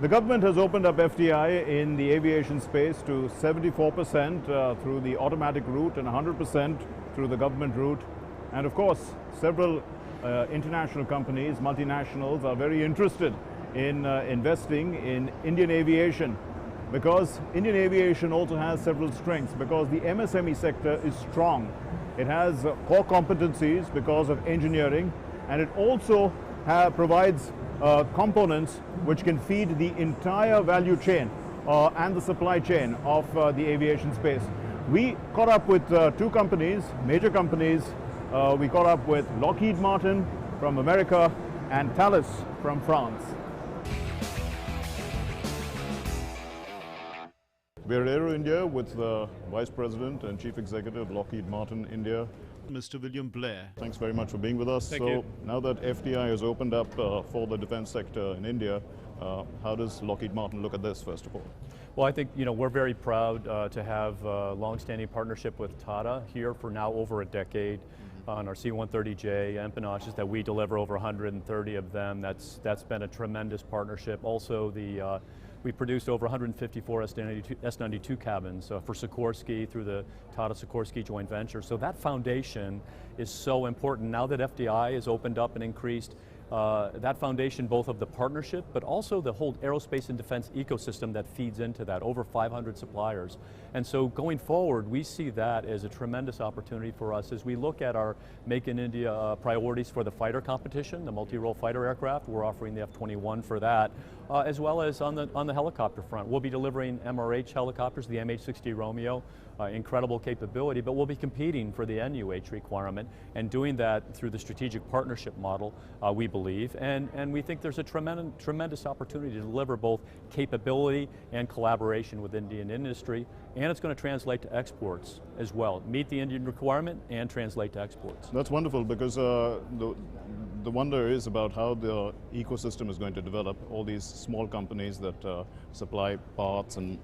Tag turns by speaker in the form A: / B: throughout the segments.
A: The government has opened up FDI in the aviation space to 74% through the automatic route and 100% through the government route. And of course, several international companies, multinationals, are very interested in investing in Indian aviation, because Indian aviation also has several strengths, because the MSME sector is strong. It has core competencies because of engineering, and it also provides components which can feed the entire value chain and the supply chain of the aviation space. We caught up with two companies, major companies. We caught up with Lockheed Martin from America and Thales from France. We're at Aero India with the Vice President and Chief Executive of Lockheed Martin India, Mr. William Blair. Thanks very much for being with us.
B: Thank you.
A: Now that FDI has opened up for the defense sector in India, how does Lockheed Martin look at this, first of all?
B: Well, I think we're very proud to have a long-standing partnership with Tata here for now over a decade on our C-130J empennages that we deliver over 130 of them. That's been a tremendous partnership. Also, we produced over 154 S-92 cabins for Sikorsky through the Tata Sikorsky joint venture. So that foundation is so important. Now that FDI has opened up and increased, that foundation both of the partnership, but also the whole aerospace and defense ecosystem that feeds into that, over 500 suppliers. And so going forward, we see that as a tremendous opportunity for us as we look at our Make in India priorities for the fighter competition, the multi-role fighter aircraft. We're offering the F-21 for that, as well as on the helicopter front. We'll be delivering MRH helicopters, the MH-60 Romeo, incredible capability, but we'll be competing for the NUH requirement and doing that through the strategic partnership model, we believe. And we think there's a tremendous opportunity to deliver both capability and collaboration with Indian industry, and it's going to translate to exports as well. Meet the Indian requirement and translate to exports.
A: That's wonderful, because the wonder is about how the ecosystem is going to develop. All these small companies that supply parts and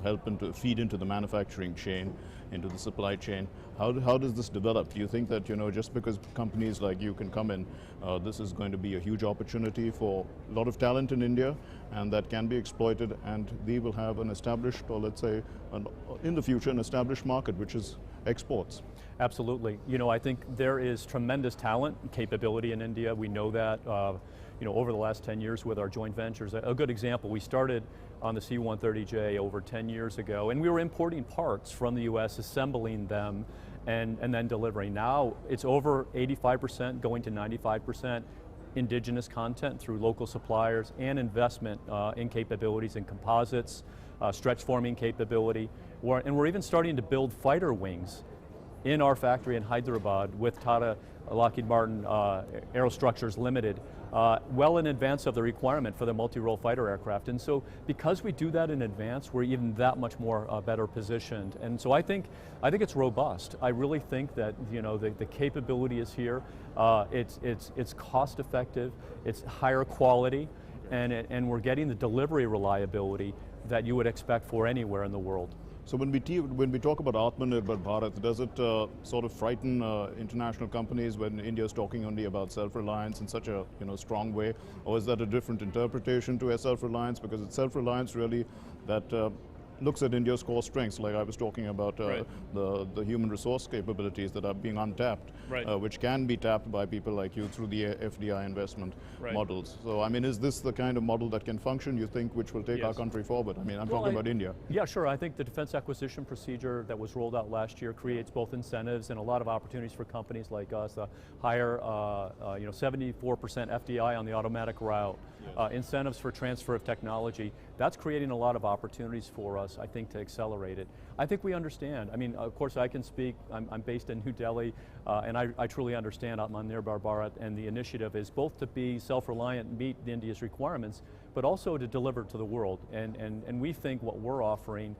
A: help to feed into the manufacturing chain, into the supply chain. How does this develop? Do you think that just because companies like you can come in, this is going to be a huge opportunity for a lot of talent in India, and that can be exploited, and they will have an established, or let's say in the future, an established market, which is exports?
B: Absolutely. I think there is tremendous talent and capability in India. We know that over the last 10 years with our joint ventures. A good example, we started on the C-130J over 10 years ago, and we were importing parts from the US, assembling them, and then delivering. Now it's over 85%, going to 95% indigenous content through local suppliers and investment in capabilities in composites, stretch forming capability, and we're even starting to build fighter wings in our factory in Hyderabad with Tata Lockheed Martin Aerostructures Limited, well in advance of the requirement for the multi-role fighter aircraft. And so because we do that in advance, we're even that much more better positioned. And so I think it's robust. I really think that the capability is here. It's cost effective, it's higher quality, and we're getting the delivery reliability that you would expect for anywhere in the world.
A: So when we talk about Atmanirbhar Bharat, does it sort of frighten international companies when India is talking only about self-reliance in such a strong way, or is that a different interpretation to a self-reliance? Because it's self-reliance really that looks at India's core strengths, like I was talking about
B: right.
A: the human resource capabilities that are being untapped,
B: right.
A: Which can be tapped by people like you through the FDI investment
B: right.
A: models. So I mean, is this the kind of model that can function, you think, which will take our country forward? I mean, I'm talking about India.
B: Yeah, sure. I think the defense acquisition procedure that was rolled out last year creates both incentives and a lot of opportunities for companies like us. The higher, 74% FDI on the automatic route, yes. Incentives for transfer of technology. That's creating a lot of opportunities for us, I think, to accelerate it. I think we understand. I mean, of course, I can speak. I'm based in New Delhi, and I truly understand Atmanirbhar Bharat, and the initiative is both to be self-reliant and meet India's requirements, but also to deliver to the world. And we think what we're offering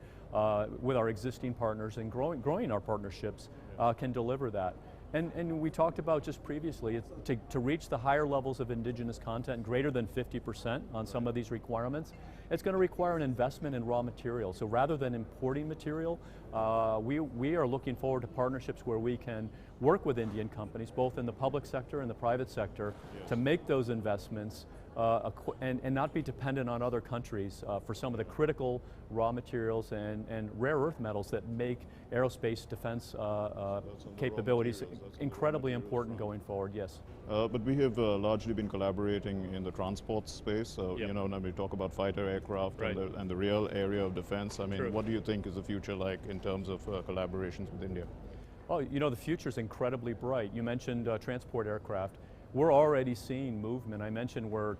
B: with our existing partners and growing our partnerships can deliver that. And we talked about just previously, to reach the higher levels of indigenous content, greater than 50% on some of these requirements, it's going to require an investment in raw material. So rather than importing material, we are looking forward to partnerships where we can work with Indian companies, both in the public sector and the private sector, yes. to make those investments and not be dependent on other countries for some of the critical raw materials and rare earth metals that make aerospace defense capabilities incredibly important going forward, yes.
A: But we have largely been collaborating in the transport space. You know, when we talk about fighter aircraft and the real area of defense, I mean, what do you think is the future like in terms of collaborations with India?
B: Oh, you know, the future is incredibly bright. You mentioned transport aircraft. We're already seeing movement. I mentioned we're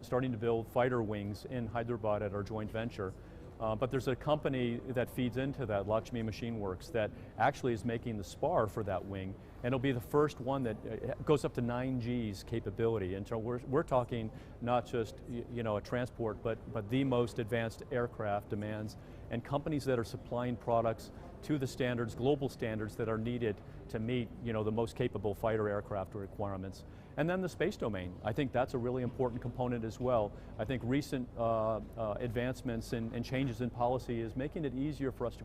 B: starting to build fighter wings in Hyderabad at our joint venture. But there's a company that feeds into that, Lakshmi Machine Works, that actually is making the spar for that wing, and it'll be the first one that goes up to 9G's capability. And so we're talking not just a transport, but the most advanced aircraft demands, and companies that are supplying products to the standards, global standards that are needed to meet the most capable fighter aircraft requirements. And then the space domain. I think that's a really important component as well. I think recent advancements and changes in policy is making it easier for us to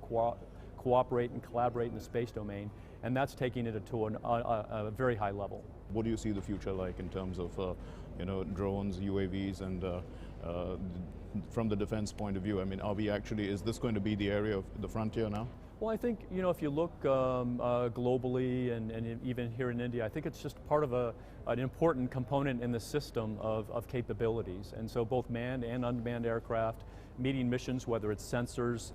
B: cooperate and collaborate in the space domain, and that's taking it to a very high level.
A: What do you see the future like in terms of drones, UAVs, and from the defense point of view? I mean, is this going to be the area of the frontier now?
B: Well, I think, if you look globally and even here in India, I think it's just part of an important component in the system of capabilities. And so both manned and unmanned aircraft meeting missions, whether it's sensors,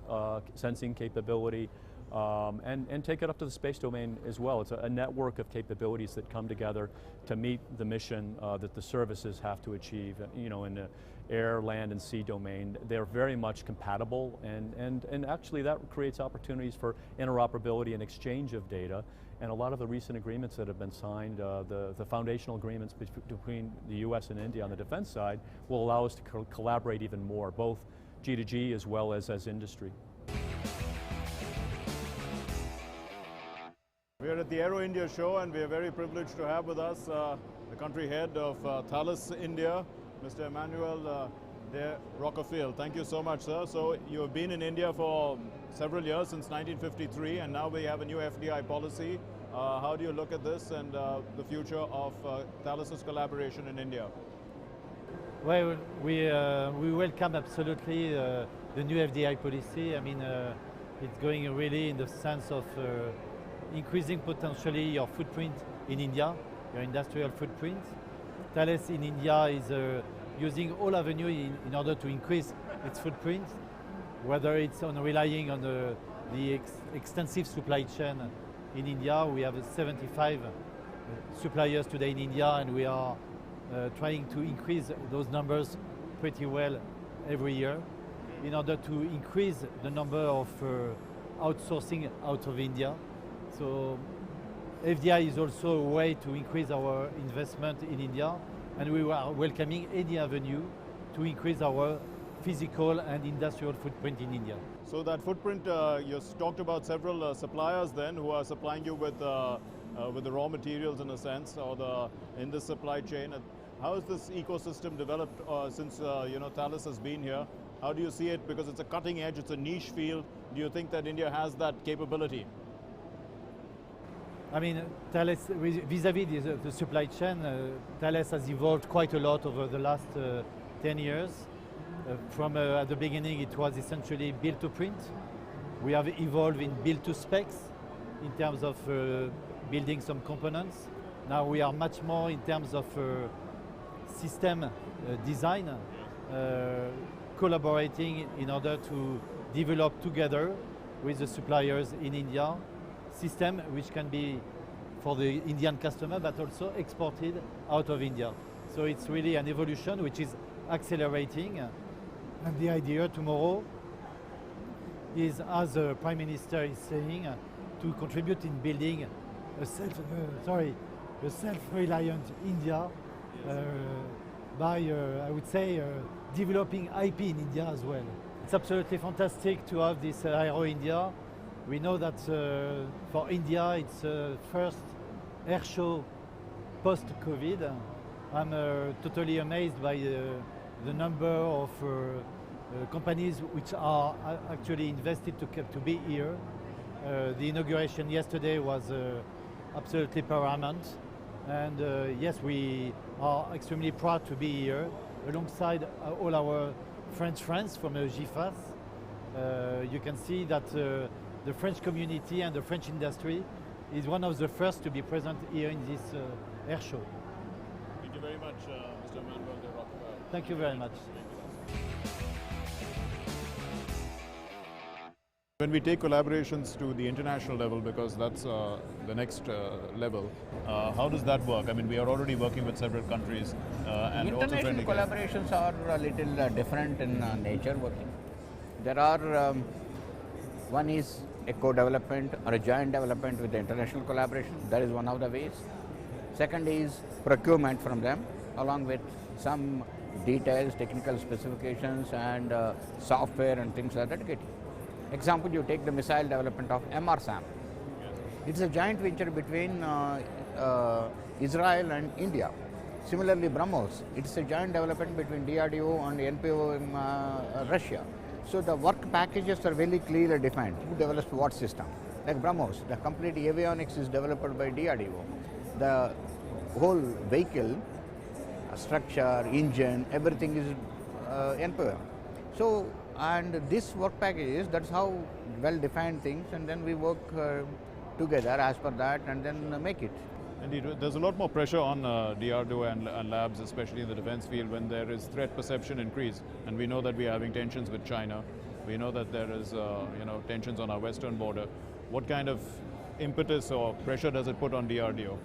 B: sensing capability, and take it up to the space domain as well. It's a network of capabilities that come together to meet the mission that the services have to achieve, in the air, land, and sea domain. They're very much compatible, and actually that creates opportunities for interoperability and exchange of data. And a lot of the recent agreements that have been signed, the foundational agreements between the US and India on the defense side, will allow us to collaborate even more, both G2G as well as industry.
A: We are at the Aero India show, and we are very privileged to have with us the country head of Thales India, Mr. Emmanuel de Rocafield. Thank you so much, sir. So you have been in India for several years, since 1953, and now we have a new FDI policy. How do you look at this and the future of Thales's collaboration in India?
C: Well, we welcome absolutely the new FDI policy. I mean, it's going really in the sense of increasing potentially your footprint in India, your industrial footprint. Thales in India is using all avenues in order to increase its footprint, whether it's on relying on the extensive supply chain in India. We have 75 suppliers today in India, and we are trying to increase those numbers pretty well every year in order to increase the number of outsourcing out of India. So FDI is also a way to increase our investment in India, and we are welcoming any avenue to increase our physical and industrial footprint in India.
A: So that footprint, you talked about several suppliers then who are supplying you with the raw materials in a sense, or in the supply chain. How has this ecosystem developed since Thales has been here? How do you see it? Because it's a cutting edge, it's a niche field. Do you think that India has that capability?
C: I mean, Thales, vis-à-vis the supply chain, Thales has evolved quite a lot over the last 10 years. From at the beginning, it was essentially build to print. We have evolved in build to specs in terms of building some components. Now we are much more in terms of system design, collaborating in order to develop together with the suppliers in India system which can be for the Indian customer but also exported out of India. So it's really an evolution which is accelerating, and the idea tomorrow is, as the Prime Minister is saying, to contribute in building a self-reliant India by, I would say, developing IP in India as well. It's absolutely fantastic to have this Aero India. We know that for India it's first air show post-COVID. I'm totally amazed by the number of companies which are actually invested to be here. The inauguration yesterday was absolutely paramount, and yes, we are extremely proud to be here alongside all our French friends from GIFAS. You can see that the French community and the French industry is one of the first to be present here in this air show.
A: Thank you very much, Mr. Emmanuel de Rockefeller.
C: Thank you very much.
A: When we take collaborations to the international level, because that's the next level, how does that work? I mean, we are already working with several countries and also
D: International collaborations are a little different in nature working. There are, one is a co-development or a joint development with the international collaboration. That is one of the ways. Second is procurement from them, along with some details, technical specifications and software and things like that. Example, you take the missile development of MRSAM. It's a joint venture between Israel and India. Similarly, BrahMos, it's a joint development between DRDO and NPO in Russia. So the work packages are very clearly defined. Who develops what system? Like BrahMos, the complete avionics is developed by DRDO. The whole vehicle, structure, engine, everything is NPO. So, and this work packages, that's how well-defined things, and then we work together as per that and then make it.
A: Indeed, there's a lot more pressure on DRDO and labs, especially in the defense field, when there is threat perception increase. And we know that we are having tensions with China. We know that there is tensions on our western border. What kind of impetus or pressure does it put on DRDO?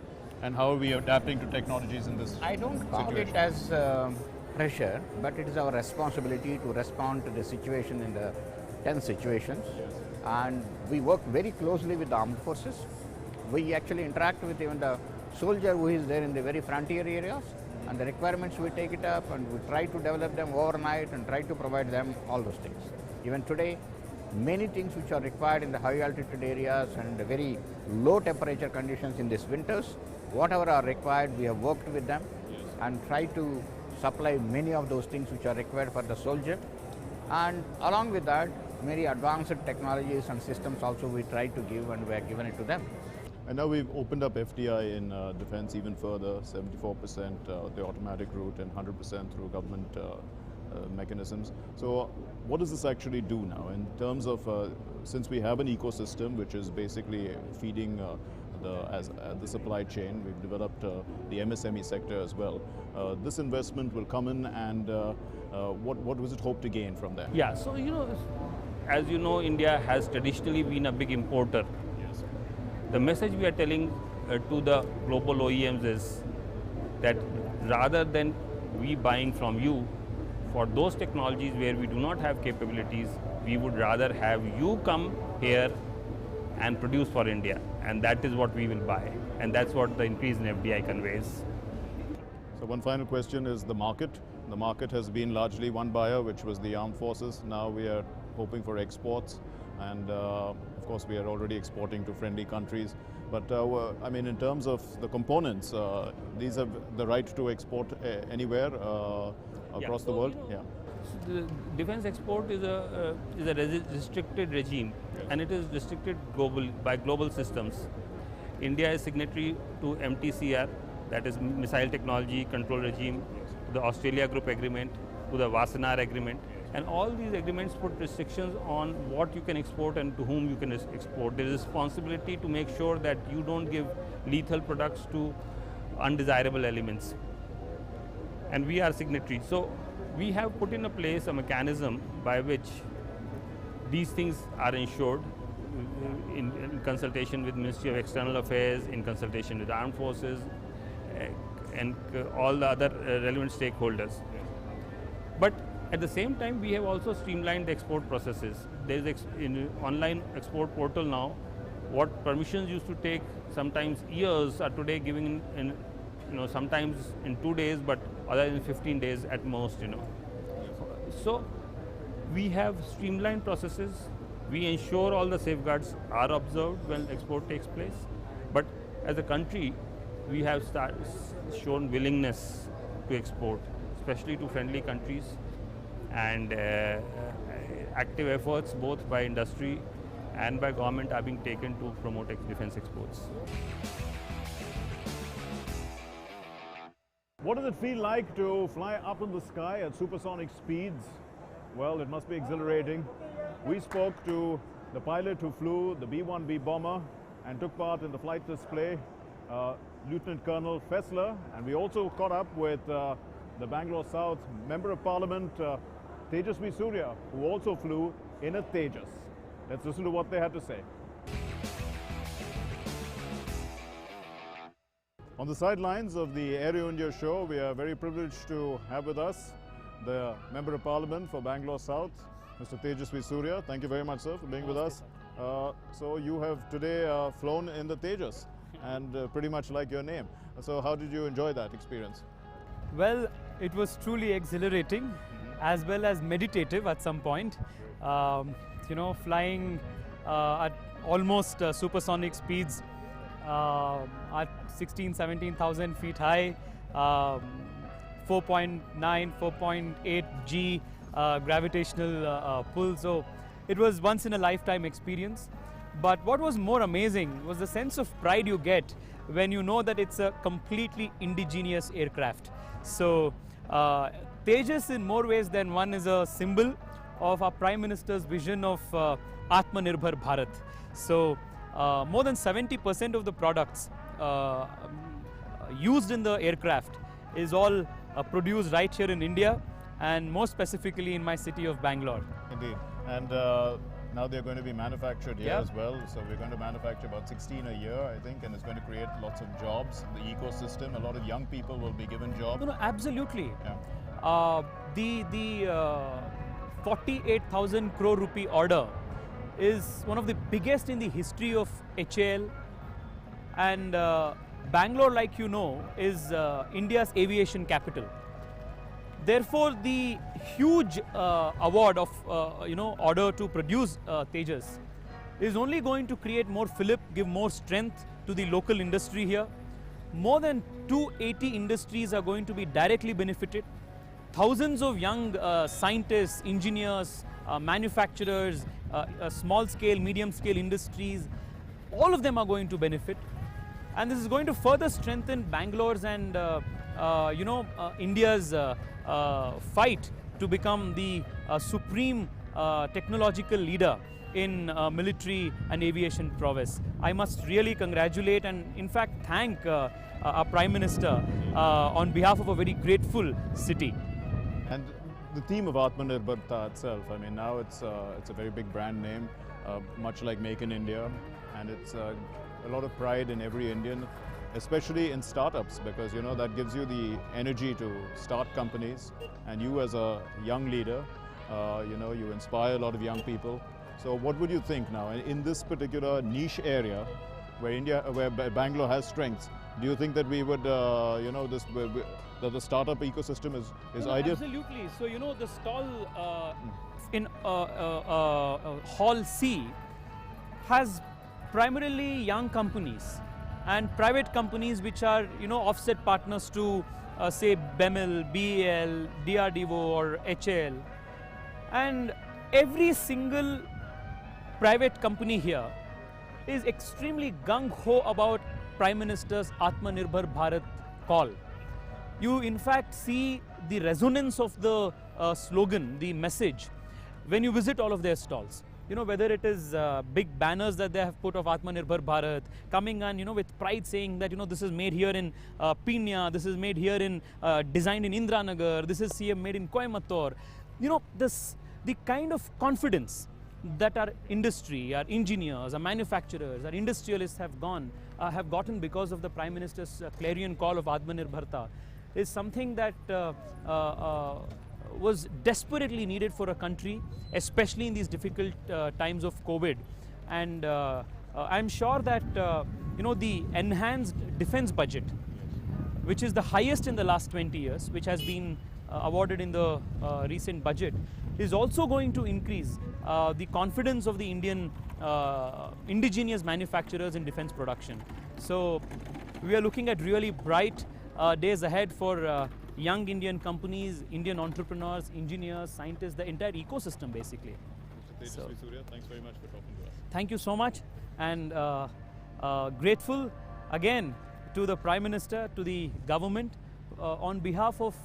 A: And how are we adapting to technologies in this
D: I don't call
A: situation?
D: it as pressure, but it is our responsibility to respond to the situation in the tense situations.
A: Yes.
D: And we work very closely with the armed forces. We actually interact with even the soldier who is there in the very frontier areas, and the requirements we take it up and we try to develop them overnight and try to provide them all those things. Even today, many things which are required in the high altitude areas and the very low temperature conditions in these winters, whatever are required, we have worked with them and try to supply many of those things which are required for the soldier. And along with that, many advanced technologies and systems also we try to give, and we have given it to them.
A: And now we've opened up FDI in defense even further, 74% the automatic route and 100% through government mechanisms. So what does this actually do now in terms of, since we have an ecosystem which is basically feeding the supply chain, we've developed the MSME sector as well. This investment will come in, and what was it hoped to gain from that?
E: Yeah, so as you know, India has traditionally been a big importer.
A: Yes.
E: The message we are telling to the global OEMs is that rather than we buying from you for those technologies where we do not have capabilities, we would rather have you come here and produce for India, and that is what we will buy, and that's what the increase in FDI conveys.
A: So one final question is the market. The market has been largely one buyer, which was the armed forces. Now we are hoping for exports, and of course we are already exporting to friendly countries. But I mean, in terms of the components, these have the right to export anywhere across the world.
E: Yeah. So the defense export is a restricted regime, and it is restricted by global systems. India is signatory to MTCR, that is Missile Technology Control Regime, the Australia Group Agreement, to the Wassenaar Agreement, and all these agreements put restrictions on what you can export and to whom you can export. There is responsibility to make sure that you don't give lethal products to undesirable elements, and we are signatory. So we have put in place a mechanism by which these things are ensured in consultation with Ministry of External Affairs, in consultation with Armed Forces, and all the other relevant stakeholders. But at the same time, we have also streamlined the export processes. There is an online export portal now. What permissions used to take sometimes years are today giving in sometimes in 2 days, but other than 15 days at most. So we have streamlined processes. We ensure all the safeguards are observed when export takes place. But as a country, we have shown willingness to export, especially to friendly countries, and active efforts both by industry and by government are being taken to promote defense exports.
A: What does it feel like to fly up in the sky at supersonic speeds? Well, it must be exhilarating. We spoke to the pilot who flew the B-1B bomber and took part in the flight display, Lieutenant Colonel Fessler, and we also caught up with the Bangalore South Member of Parliament, Tejasvi Surya, who also flew in a Tejas. Let's listen to what they had to say. On the sidelines of the Aero India show, we are very privileged to have with us the Member of Parliament for Bangalore South, Mr. Tejasvi Surya. Thank you very much, sir, for being with us. So you have today flown in the Tejas, and pretty much like your name. So how did you enjoy that experience?
F: Well, it was truly exhilarating as well as meditative at some point. You know, flying at almost supersonic speeds at 17,000 feet high, 4.9, 4.8 G gravitational pull. So it was once in a lifetime experience. But what was more amazing was the sense of pride you get when you know that it's a completely indigenous aircraft. So Tejas in more ways than one is a symbol of our Prime Minister's vision of Atmanirbhar Bharat. So more than 70% of the products used in the aircraft is all produced right here in India, and more specifically in my city of Bangalore.
A: Indeed. And now they're going to be manufactured here as well. So we're going to manufacture about 16 a year, I think, and it's going to create lots of jobs. The ecosystem, a lot of young people will be given jobs.
F: No, absolutely.
A: Yeah.
F: The 48,000 crore rupee order is one of the biggest in the history of HAL, and Bangalore, like you know, is India's aviation capital. Therefore, the huge award of order to produce Tejas is only going to create more fillip, give more strength to the local industry here. More than 280 industries are going to be directly benefited. Thousands of young scientists, engineers, manufacturers, small scale, medium scale industries, all of them are going to benefit. And this is going to further strengthen Bangalore's and India's fight to become the supreme technological leader in military and aviation prowess. I must really congratulate and in fact thank our Prime Minister on behalf of a very grateful city.
A: And the theme of Atmanirbharta itself, I mean, now it's a very big brand name, much like Make in India, and it's a lot of pride in every Indian, especially in startups, because you know that gives you the energy to start companies, and you as a young leader, you inspire a lot of young people. So what would you think now in this particular niche area where Bangalore has strengths? Do you think that we would, that the startup ecosystem is ideal?
F: Absolutely. So you know the stall in Hall C has primarily young companies and private companies which are offset partners to say BEML, BEL, DRDO or HAL, and every single private company here is extremely gung-ho about Prime Minister's Atmanirbhar Bharat call. You in fact see the resonance of the slogan, the message, when you visit all of their stalls. You know, whether it is big banners that they have put of Atmanirbhar Bharat, coming on, with pride saying that, this is made here in Pina, this is made here in, designed in Indranagar, this is made in Coimbatore. The kind of confidence that our industry, our engineers, our manufacturers, our industrialists have gotten because of the Prime Minister's clarion call of Atmanirbharta is something that was desperately needed for a country, especially in these difficult times of COVID. And I'm sure that the enhanced defense budget, which is the highest in the last 20 years, which has been awarded in the recent budget, is also going to increase the confidence of the Indian indigenous manufacturers in defense production. So we are looking at really bright days ahead for young Indian companies, Indian entrepreneurs, engineers, scientists, the entire ecosystem basically.
A: Mr. Tejasvi Surya, thanks very much for talking to us.
F: Thank you so much, and grateful again to the Prime Minister, to the government on behalf of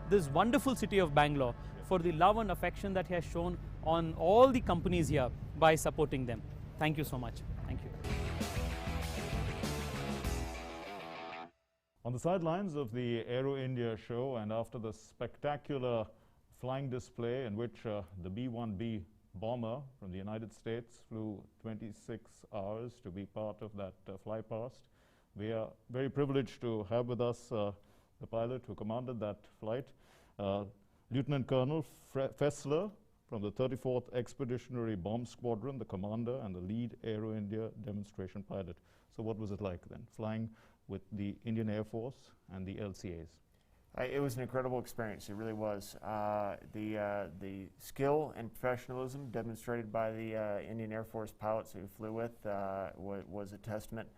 F: this wonderful city of Bangalore for the love and affection that he has shown on all the companies here by supporting them. Thank you so much. Thank you.
A: On the sidelines of the Aero India show, and after the spectacular flying display in which the B-1B bomber from the United States flew 26 hours to be part of that flypast, we are very privileged to have with us the pilot who commanded that flight, Lieutenant Colonel Fessler from the 34th Expeditionary Bomb Squadron, the commander and the lead Aero India demonstration pilot. So what was it like then, flying with the Indian Air Force and the LCAs?
G: It was an incredible experience. It really was. The skill and professionalism demonstrated by the Indian Air Force pilots who flew with was a testament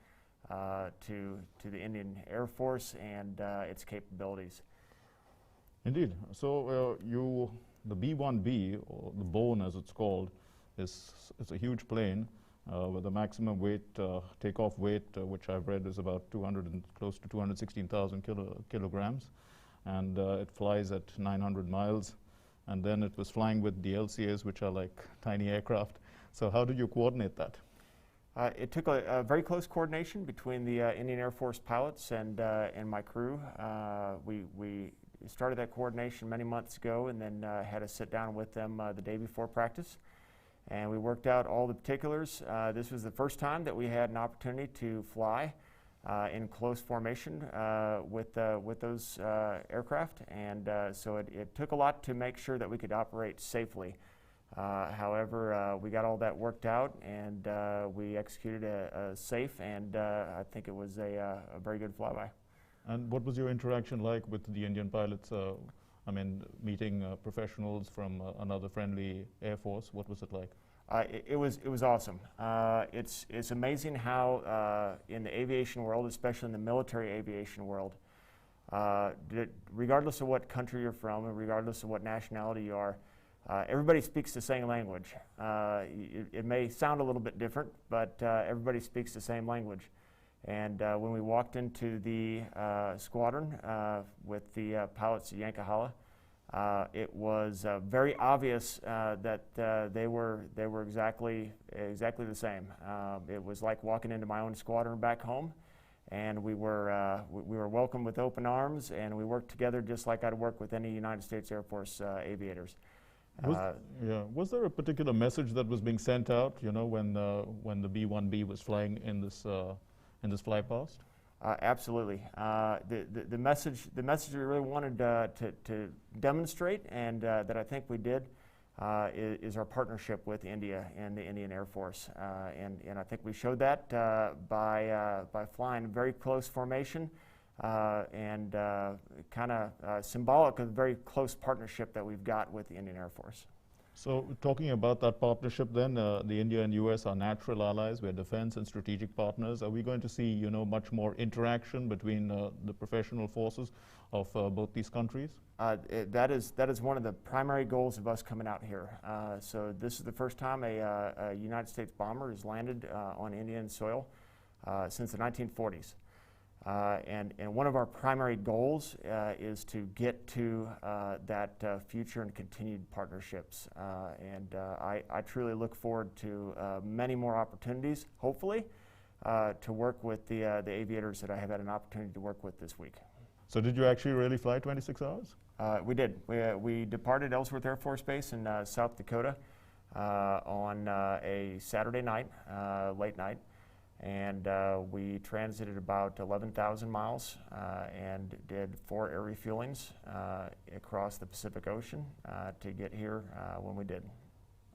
G: to the Indian Air Force and its capabilities.
A: Indeed. So the B-1B, or the Bone as it's called, is a huge plane with a maximum weight, takeoff weight, which I've read is about close to 216,000 kilograms. And it flies at 900 miles. And then it was flying with the LCAs, which are like tiny aircraft. So how did you coordinate that?
G: It took a very close coordination between the Indian Air Force pilots and my crew. We started that coordination many months ago and then had a sit down with them the day before practice. And we worked out all the particulars. This was the first time that we had an opportunity to fly in close formation with those aircraft. And so it took a lot to make sure that we could operate safely. However, we got all that worked out and we executed a safe and I think it was a very good flyby.
A: And what was your interaction like with the Indian pilots? I mean, meeting professionals from another friendly Air Force, what was it like?
G: It was awesome. It's amazing how in the aviation world, especially in the military aviation world, regardless of what country you're from and regardless of what nationality you are, everybody speaks the same language. It may sound a little bit different, but everybody speaks the same language. And when we walked into the squadron with the pilots at Yankahala, it was very obvious that they were exactly the same. It was like walking into my own squadron back home, and we were welcomed with open arms, and we worked together just like I'd work with any United States Air Force aviators.
A: Was there a particular message that was being sent out, you know, when the B-1B was flying in this fly past?
G: Absolutely. The message we really wanted to demonstrate, and that I think we did, is our partnership with India and the Indian Air Force, and I think we showed that by flying very close formation, and kind of symbolic of the very close partnership that we've got with the Indian Air Force.
A: So talking about that partnership then, the India and US are natural allies, we're defense and strategic partners. Are we going to see, you know, much more interaction between the professional forces of both these countries?
G: That is one of the primary goals of us coming out here. So this is the first time a United States bomber has landed on Indian soil since the 1940s. And one of our primary goals is to get to that future and continued partnerships. And I truly look forward to many more opportunities, hopefully, to work with the aviators that I have had an opportunity to work with this week.
A: So did you actually really fly 26 hours?
G: We did. We departed Ellsworth Air Force Base in South Dakota on a Saturday night, late night. And we transited about 11,000 miles and did 4 air refuelings across the Pacific Ocean to get here when we did.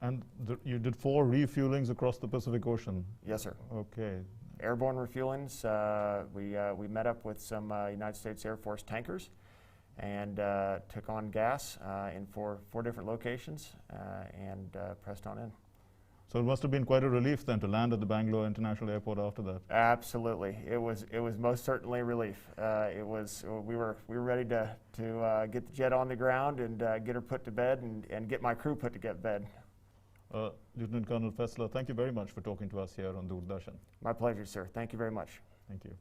A: And you did 4 refuelings across the Pacific Ocean?
G: Yes, sir.
A: Okay.
G: Airborne refuelings. We met up with some United States Air Force tankers and took on gas in four different locations and pressed on in.
A: So it must have been quite a relief then to land at the Bangalore International Airport after that.
G: Absolutely, it was most certainly a relief. We were ready to get the jet on the ground and get her put to bed and get my crew put to bed.
A: Lieutenant Colonel Fessler, thank you very much for talking to us here on Doordarshan.
G: My pleasure, sir. Thank you very much.
A: Thank you.